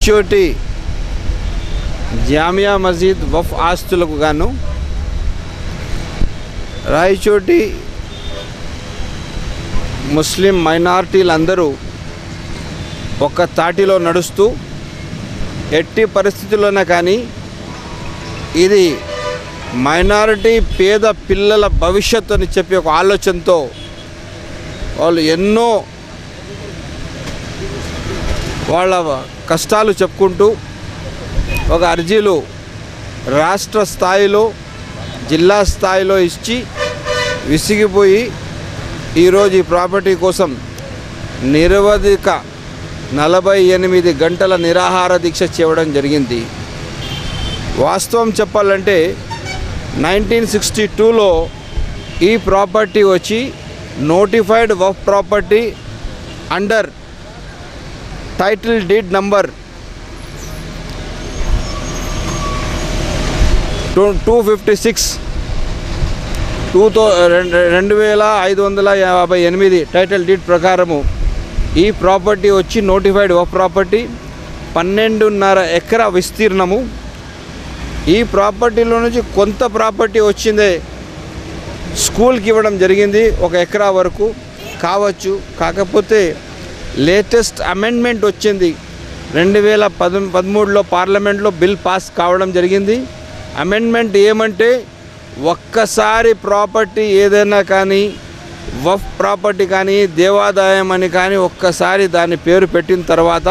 రాయచోటి జామియా మస్జిద్ వఫ్ ఆస్తులకు గాను రాయచోటి ముస్లిం మైనారిటీలందరూ ఒక తాటిలో నడుస్తూ ఎట్టి పరిస్థితుల్లోనే కానీ ఇది మైనారిటీ పేద పిల్లల భవిష్యత్తు అని చెప్పి ఒక ఆలోచనతో వాళ్ళు ఎన్నో వాళ్ళ కష్టాలు చెప్పుకుంటూ ఒక అర్జీలు రాష్ట్ర స్థాయిలో జిల్లా స్థాయిలో ఇచ్చి విసిగిపోయి ఈరోజు ఈ ప్రాపర్టీ కోసం నిరవధిక 48 గంటల నిరాహార దీక్ష చేయడం జరిగింది. వాస్తవం చెప్పాలంటే 1962లో ఈ ప్రాపర్టీ వచ్చి నోటిఫైడ్ వఫ్ property under title deed number 256 2558 title deed ప్రకారము ఈ ప్రాపర్టీ వచ్చి నోటిఫైడ్ వఫ్ ప్రాపర్టీ 12.5 ఎకరా విస్తీర్ణము. ఈ ప్రాపర్టీలో నుంచి కొంత ప్రాపర్టీ వచ్చిందే స్కూల్కి ఇవ్వడం జరిగింది, 1 ఎకరా వరకు కావచ్చు. కాకపోతే లేటెస్ట్ అమెండ్మెంట్ వచ్చింది 2013లో పార్లమెంట్లో బిల్ పాస్ కావడం జరిగింది. అమెండ్మెంట్ ఏమంటే ఒక్కసారి ప్రాపర్టీ ఏదైనా కానీ వఫ్ ప్రాపర్టీ కానీ దేవాదాయం అని కానీ ఒక్కసారి దాని పేరు పెట్టిన తర్వాత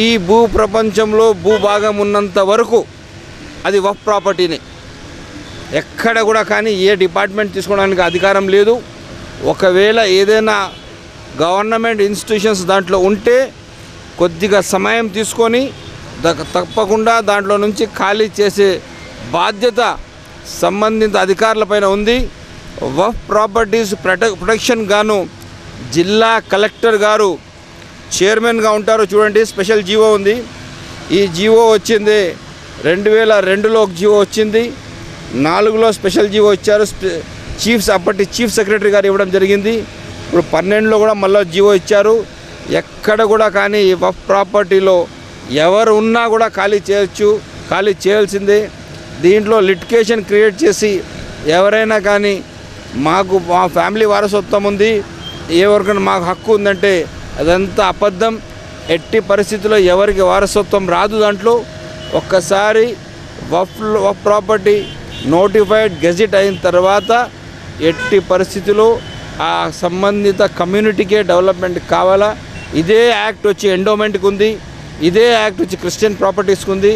ఈ భూ ప్రపంచంలో భూభాగం ఉన్నంత వరకు అది వఫ్ ప్రాపర్టీని ఎక్కడ కూడా కానీ ఏ డిపార్ట్మెంట్ తీసుకోవడానికి అధికారం లేదు. ఒకవేళ ఏదైనా గవర్నమెంట్ ఇన్స్టిట్యూషన్స్ దాంట్లో ఉంటే కొద్దిగా సమయం తీసుకొని తప్పకుండా దాంట్లో నుంచి ఖాళీ చేసే బాధ్యత సంబంధిత అధికారులపైన ఉంది. వఫ్ ప్రాపర్టీస్ ప్రొటెక్షన్ గాను జిల్లా కలెక్టర్ గారు చైర్మన్గా ఉంటారు. చూడండి, స్పెషల్ జీవో ఉంది. ఈ జీవో వచ్చింది 2002లో ఒక జీవో వచ్చింది, 4లో స్పెషల్ జీవో ఇచ్చారు. అప్పటి చీఫ్ సెక్రటరీ గారు ఇవ్వడం జరిగింది. ఇప్పుడు 12లో కూడా మళ్ళీ జీవో ఇచ్చారు. ఎక్కడ కూడా కానీ ఈ వఫ్ ప్రాపర్టీలో ఎవరు ఉన్నా కూడా ఖాళీ చేయొచ్చు, ఖాళీ చేయాల్సిందే. దీంట్లో లిటిగేషన్ క్రియేట్ చేసి ఎవరైనా కానీ మా ఫ్యామిలీ వారసత్వం ఉంది, ఎవరికైనా మాకు హక్కు ఉందంటే అదంతా అబద్ధం. ఎట్టి పరిస్థితుల్లో ఎవరికి వారసత్వం రాదు. దాంట్లో ఒక్కసారి వఫ్ ప్రాపర్టీ నోటిఫైడ్ గెజిట్ అయిన తర్వాత ఎట్టి పరిస్థితుల్లో ఆ సంబంధిత కమ్యూనిటీకే డెవలప్మెంట్ కావాలా. ఇదే యాక్ట్ వచ్చి ఎండోమెంట్కి ఉంది, ఇదే యాక్ట్ వచ్చి క్రిస్టియన్ ప్రాపర్టీస్కి ఉంది.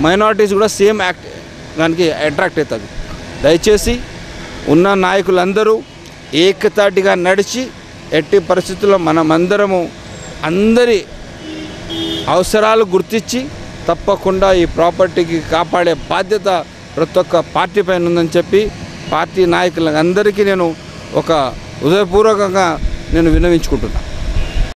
మైనారిటీస్ కూడా సేమ్ యాక్ట్ దానికి అట్రాక్ట్ అవుతుంది. దయచేసి ఉన్న నాయకులందరూ ఏకతాటిగా నడిచి ఎట్టి పరిస్థితుల్లో మనమందరము అందరి అవసరాలు గుర్తించి తప్పకుండా ఈ ప్రాపర్టీకి కాపాడే బాధ్యత ప్రతి ఒక్క పార్టీ పైన ఉందని చెప్పి పార్టీ నాయకులందరికీ నేను ఒక హృదయపూర్వకంగా విన్నవించుకుంటున్నాను.